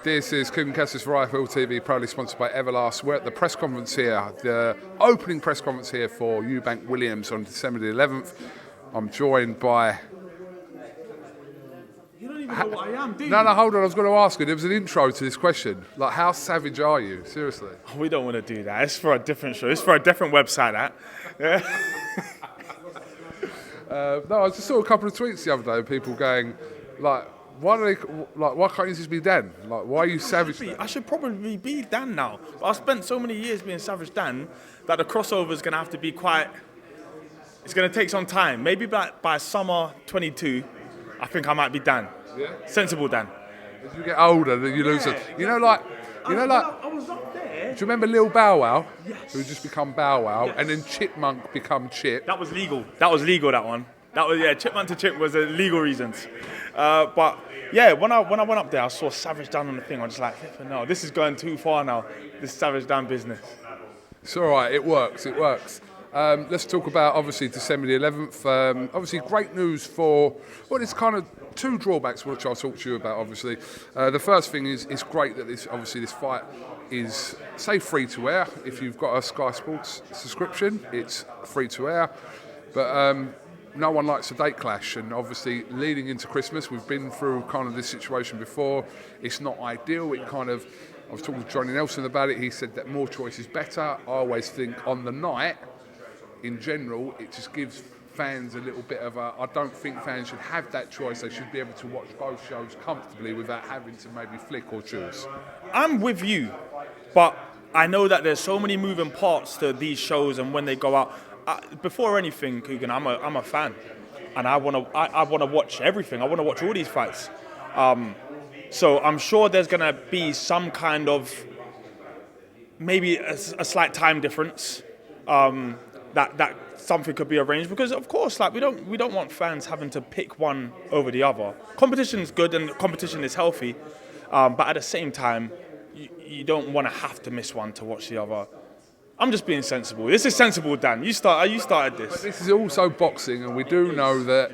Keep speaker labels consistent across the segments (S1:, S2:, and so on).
S1: This is Kugan Cassius for IFL TV, proudly sponsored by Everlast. We're at the press conference here, the opening press conference here for Eubank Williams on December the 11th. I'm joined by...
S2: You don't even know what I am, do you?
S1: No, hold on, I was going to ask you, there was an intro to this question. Like, how savage are you? Seriously.
S2: We don't want to do that. It's for a different show. It's for a different website, that. Yeah.
S1: No, I just saw a couple of tweets the other day of people going, like, why can't you just be Dan? Like, why are you savage?
S2: I should probably be Dan now. But I've spent so many years being Savage Dan that the crossover is going to have to be quite... It's going to take some time. Maybe by summer 22, I think I might be Dan.
S1: Yeah.
S2: Sensible Dan.
S1: As you get older, then you lose it. You know, like...
S2: I was up there.
S1: Do you remember Lil Bow Wow?
S2: Yes.
S1: Who just become Bow Wow,
S2: Yes.
S1: and then Chipmunk become Chip.
S2: That was legal. That one. That was, Chipmunk to Chip was legal reasons. But yeah, when I went up there, I saw Savage Dan on the thing. I was just like, no, this is going too far now. This Savage Dan business.
S1: It's all right. It works. Let's talk about, obviously, December the 11th. Obviously, great news for, well, it's kind of two drawbacks which I'll talk to you about, obviously. The first thing is it's great that this fight is, say, free to air. If you've got a Sky Sports subscription, it's free to air. But no one likes a date clash, and obviously leading into Christmas, we've been through kind of this situation before. It's not ideal. I was talking to Johnny Nelson about it. He said that more choice is better. I always think on the night, in general, it just gives fans a little bit of I don't think fans should have that choice. They should be able to watch both shows comfortably without having to maybe flick or choose.
S2: I'm with you, but I know that there's so many moving parts to these shows, and when they go out, before anything, Kugan, I'm a fan, and I want to watch everything. I want to watch all these fights. So I'm sure there's gonna be some kind of maybe a slight time difference. That something could be arranged, because of course, like we don't want fans having to pick one over the other. Competition is good and competition is healthy, but at the same time, you don't want to have to miss one to watch the other. I'm just being sensible. This is sensible, Dan. You started this.
S1: But this is also boxing, and we do know that,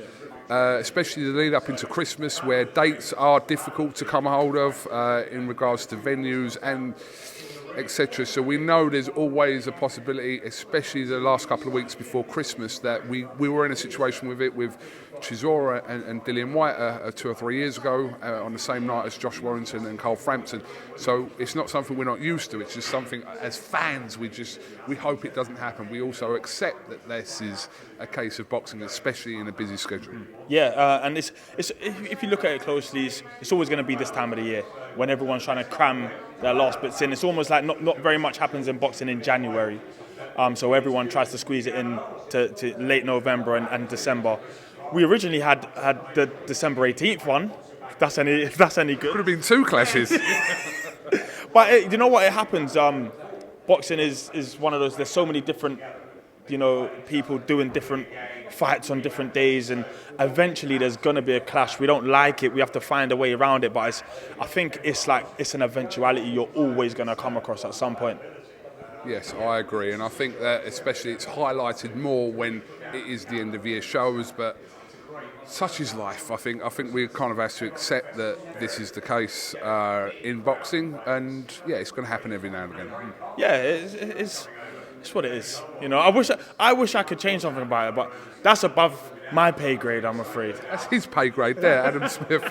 S1: especially the lead up into Christmas, where dates are difficult to come hold of in regards to venues and etc. So we know there's always a possibility, especially the last couple of weeks before Christmas, that we were in a situation with Chisora and Dillian White 2 or 3 years ago on the same night as Josh Warrington and Carl Frampton. So it's not something we're not used to. It's just something, as fans, we hope it doesn't happen. We also accept that this is a case of boxing, especially in a busy schedule.
S2: Yeah, and it's if you look at it closely, it's always going to be this time of the year when everyone's trying to cram their last bits in. It's almost like not very much happens in boxing in January, so everyone tries to squeeze it in to late November and December. We originally had the December 18th one, if that's any good.
S1: Could have been two clashes.
S2: But you know what? It happens. Boxing is one of those. There's so many different, people doing different fights on different days, and eventually there's gonna be a clash. We don't like it. We have to find a way around it. But I think it's an eventuality you're always gonna come across at some point.
S1: Yes, I agree, and I think that especially it's highlighted more when it is the end of year shows, but such is life. I think we kind of have to accept that this is the case in boxing, and yeah, it's going to happen every now and again.
S2: Yeah, it's what it is. I wish I could change something about it, but that's above my pay grade, I'm afraid.
S1: That's his pay grade there, Adam Smith.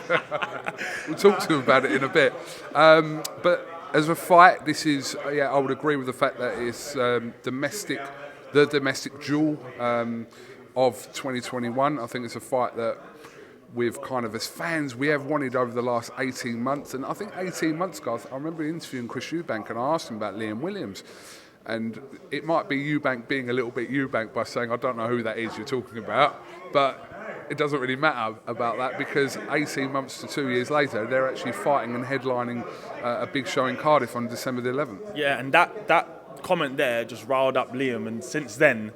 S1: We'll talk to him about it in a bit. But as a fight, this is, I would agree with the fact that it's the domestic jewel of 2021. I think it's a fight that we've kind of, as fans, we have wanted over the last 18 months. And I think 18 months ago, I remember interviewing Chris Eubank, and I asked him about Liam Williams. And it might be Eubank being a little bit Eubank by saying, I don't know who that is you're talking about, but it doesn't really matter about that, because 18 months to 2 years later, they're actually fighting and headlining a big show in Cardiff on December the 11th.
S2: Yeah, and that comment there just riled up Liam, and since then,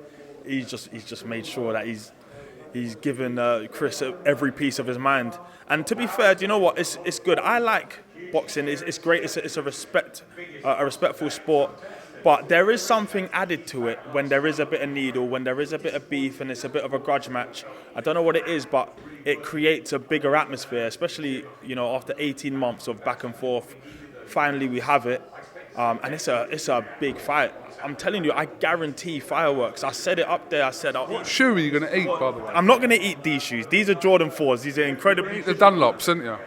S2: he's just made sure that he's given Chris every piece of his mind. And to be fair, do you know what? It's good. I like boxing. It's great. It's a respectful sport. But there is something added to it when there is a bit of need, or when there is a bit of beef and it's a bit of a grudge match. I don't know what it is, but it creates a bigger atmosphere, especially, after 18 months of back and forth. Finally, we have it, and it's a big fight. I'm telling you, I guarantee fireworks. I said it up there. I said,
S1: What shoe are you going to eat, by the way?
S2: I'm not going to eat these shoes. These are Jordan 4s. These are incredibly...
S1: The Dunlops, aren't you?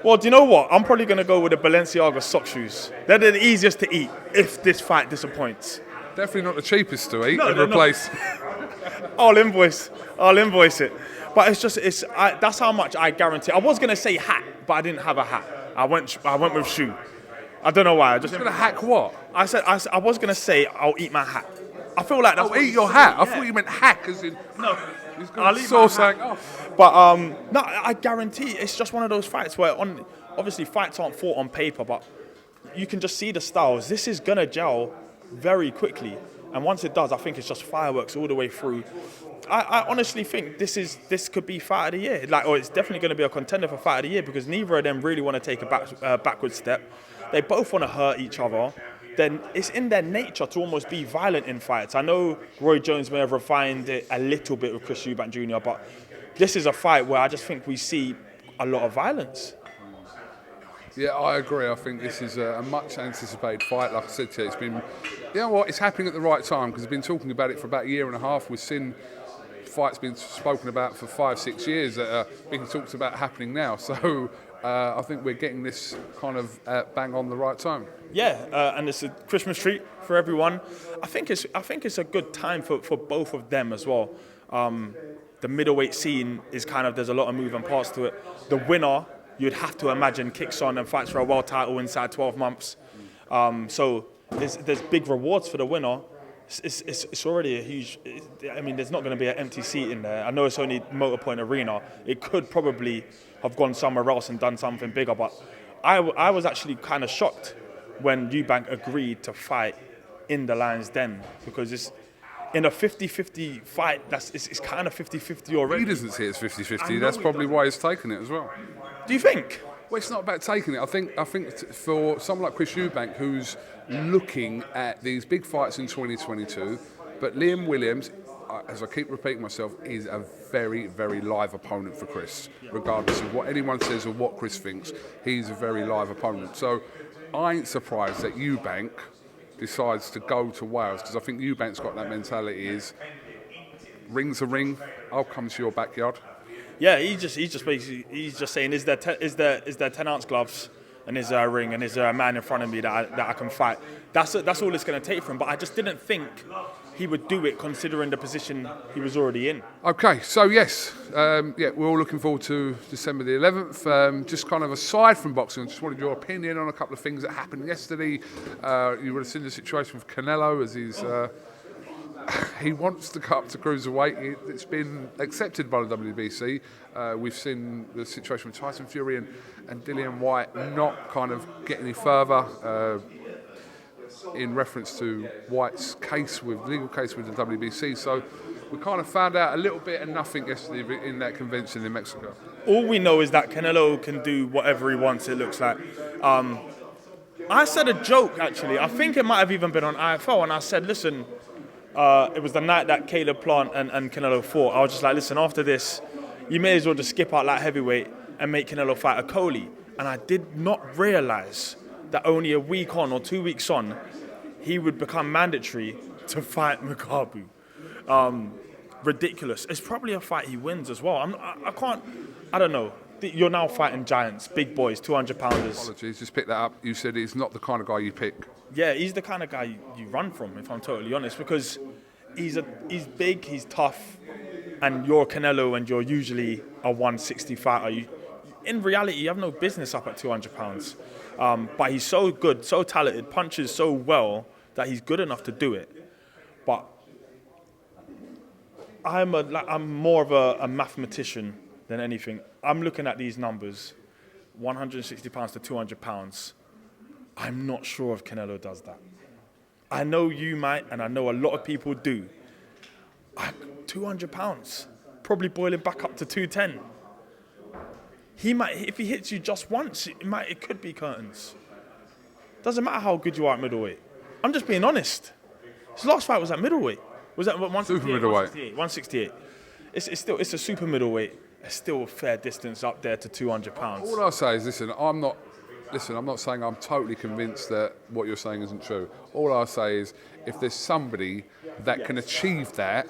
S2: Well, do you know what? I'm probably going to go with the Balenciaga sock shoes. They're the easiest to eat if this fight disappoints.
S1: Definitely not the cheapest to eat
S2: No,
S1: and
S2: they're
S1: replace.
S2: I'll invoice it. But that's how much I guarantee. I was going to say hat, but I didn't have a hat. I went with shoe. I don't know why.
S1: You're going to hack what?
S2: I was going to say I'll eat my hat. I feel like that's...
S1: Oh, eat your hat? I thought you meant hack as in...
S2: No.
S1: He's going to saw something off.
S2: But no, I guarantee it's just one of those fights where obviously fights aren't fought on paper, but you can just see the styles. This is gonna gel very quickly, and once it does, I think it's just fireworks all the way through. I honestly think this could be fight of the year, or it's definitely going to be a contender for fight of the year, because neither of them really want to take a backward step. They both want to hurt each other. Then it's in their nature to almost be violent in fights. I know Roy Jones may have refined it a little bit with Chris Eubank Jr., but this is a fight where I just think we see a lot of violence.
S1: Yeah, I agree. I think this is a much anticipated fight. Like I said to you, it's been, it's happening at the right time, because we've been talking about it for about a year and a half. We've seen fights being spoken about for 5-6 years that are being talked about happening now. So I think we're getting this kind of bang on the right time.
S2: Yeah, and it's a Christmas treat for everyone. I think it's a good time for both of them as well. The middleweight scene is there's a lot of moving parts to it. The winner, you'd have to imagine, kicks on and fights for a world title inside 12 months. So there's big rewards for the winner. It's already a huge... I mean, there's not going to be an empty seat in there. I know it's only Motor Point Arena. It could probably have gone somewhere else and done something bigger, but I was actually kind of shocked when Eubank agreed to fight in the Lions Den, because it's in a 50-50 fight. It's kind of 50-50 already.
S1: He doesn't see it as 50-50. That's probably why he's taken it as well.
S2: Do you think?
S1: Well, it's not about taking it. I think for someone like Chris Eubank, who's looking at these big fights in 2022, but Liam Williams, as I keep repeating myself, is a very, very live opponent for Chris. Regardless of what anyone says or what Chris thinks, he's a very live opponent. So I ain't surprised that Eubank decides to go to Wales, because I think Eubank's got that mentality: is ring's a ring, I'll come to your backyard.
S2: Yeah, he's just saying, is there 10-ounce gloves, and is there a ring, and is there a man in front of me that I can fight? That's all it's going to take from him. But I just didn't think he would do it, considering the position he was already in. Okay,
S1: so yes, we're all looking forward to December the 11th. Just kind of aside from boxing, I just wanted your opinion on a couple of things that happened yesterday. You would have seen the situation with Canelo, as he wants to cut up to cruiserweight. It's been accepted by the WBC. We've seen the situation with Tyson Fury and Dillian Whyte not kind of get any further in reference to Whyte's legal case with the WBC. So we kind of found out a little bit and nothing yesterday in that convention in Mexico.
S2: All we know is that Canelo can do whatever he wants, it looks like. I said a joke, actually. I think it might have even been on IFL, and I said, listen, it was the night that Caleb Plant and Canelo fought. I was just like, listen, after this, you may as well just skip out light heavyweight and make Canelo fight a Coley. And I did not realise that only a week on or 2 weeks on, he would become mandatory to fight MAKUBU. Ridiculous. It's probably a fight he wins as well. I don't know. You're now fighting giants, big boys, 200-pounders.
S1: Apologies, just pick that up. You said he's not the kind of guy you pick.
S2: Yeah, he's the kind of guy you run from, if I'm totally honest, because he's big, he's tough, and you're Canelo and you're usually a 160 fighter. In reality, you have no business up at 200 pounds. But he's so good, so talented, punches so well that he's good enough to do it. But I'm more of a mathematician than anything. I'm looking at these numbers, 160 pounds to 200 pounds. I'm not sure if Canelo does that. I know you might, and I know a lot of people do. 200 pounds, probably boiling back up to 210. He might, if he hits you just once, it could be curtains. Doesn't matter how good you are at middleweight. I'm just being honest. His last fight was at middleweight. Was that 168?
S1: Super middleweight.
S2: 168. It's a super middleweight. it's still a fair distance up there to 200 pounds.
S1: All I say is, listen, I'm not saying I'm totally convinced that what you're saying isn't true. All I say is, if there's somebody that can achieve that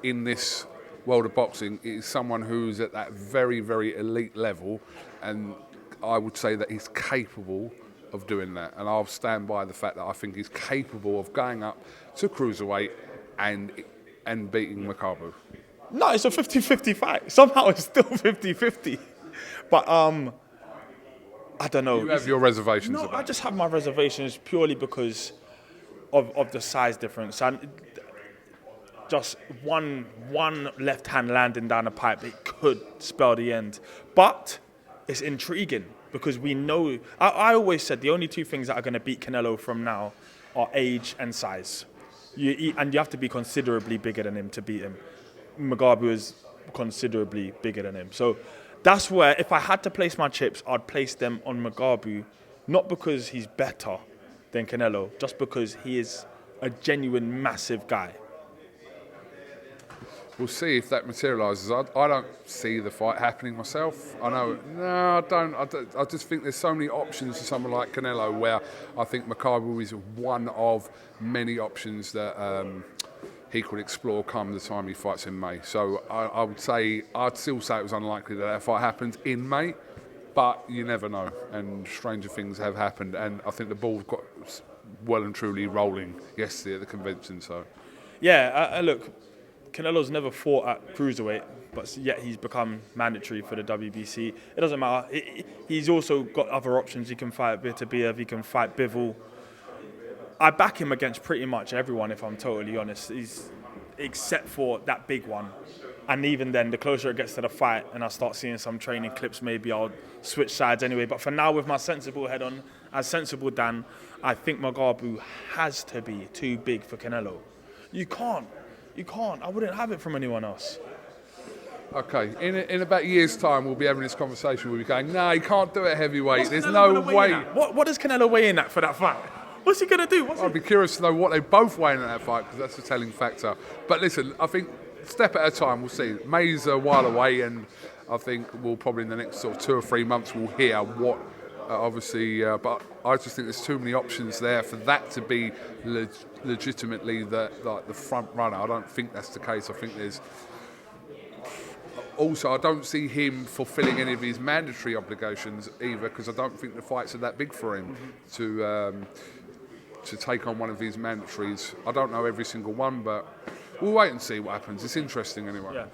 S1: in this world of boxing, it is someone who's at that very, very elite level, and I would say that he's capable of doing that. And I'll stand by the fact that I think he's capable of going up to cruiserweight and beating MAKUBU.
S2: No, it's a 50-50 fight. Somehow it's still 50-50. But I don't know.
S1: You have your reservations
S2: No,
S1: about
S2: I just have my reservations purely because of the size difference. And just one left hand landing down the pipe, it could spell the end. But it's intriguing because we know. I always said the only two things that are going to beat Canelo from now are age and size. And you have to be considerably bigger than him to beat him. MAKUBU is considerably bigger than him. So that's where, if I had to place my chips, I'd place them on MAKUBU, not because he's better than Canelo, just because he is a genuine massive guy.
S1: We'll see if that materialises. I don't see the fight happening myself. I know. No, I don't. I just think there's so many options for someone like Canelo, where I think MAKUBU is one of many options that he could explore come the time he fights in May. So I'd still say it was unlikely that fight happens in May, but you never know. And stranger things have happened. And I think the ball got well and truly rolling yesterday at the convention. So
S2: yeah, look. Canelo's never fought at cruiserweight, but yet he's become mandatory for the WBC. It doesn't matter. He's also got other options. He can fight Beterbiev, he can fight Bivol. I back him against pretty much everyone, if I'm totally honest, except for that big one. And even then, the closer it gets to the fight and I start seeing some training clips, maybe I'll switch sides anyway. But for now, with my sensible head on, as sensible Dan, I think MAKUBU has to be too big for Canelo. You can't. I wouldn't have it from anyone else.
S1: Okay, in about a year's time, we'll be having this conversation. We'll be going, no, he can't do it heavyweight. There's no way.
S2: What does Canelo weigh in at for that fight? What's he going to do?
S1: I'd be curious to know what they both weigh in that fight, because that's the telling factor. But listen, I think step at a time, we'll see. May's a while away, and I think we'll probably in the next sort of 2 or 3 months, we'll hear what, but I just think there's too many options there for that to be legitimately the front runner. I don't think that's the case. I think there's also, I don't see him fulfilling any of his mandatory obligations either, because I don't think the fights are that big for him to take on one of his mandatories. I don't know every single one, but we'll wait and see what happens. It's interesting anyway.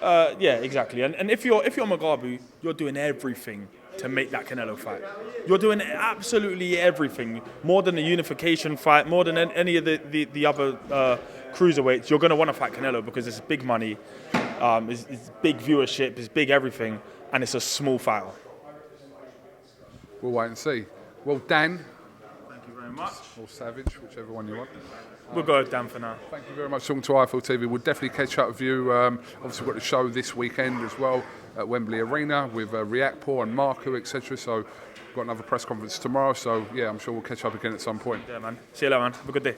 S2: Yeah, exactly. And if you're MAKUBU, you're doing everything to make that Canelo fight. You're doing absolutely everything, more than the unification fight, more than any of the other cruiserweights. You're going to want to fight Canelo because it's big money, it's big viewership, it's big everything, and it's a small fight.
S1: We'll wait and see. Well, Dan.
S2: Thank you very much.
S1: Or Savage, whichever one you want.
S2: We'll go with Dan for now.
S1: Thank you very much for talking to IFL TV. We'll definitely catch up with you. Obviously, we've got the show this weekend as well at Wembley Arena with Reactpour and Marku, etc. So, we've got another press conference tomorrow. So, yeah, I'm sure we'll catch up again at some point.
S2: Yeah, man. See you later, man. Have a good day.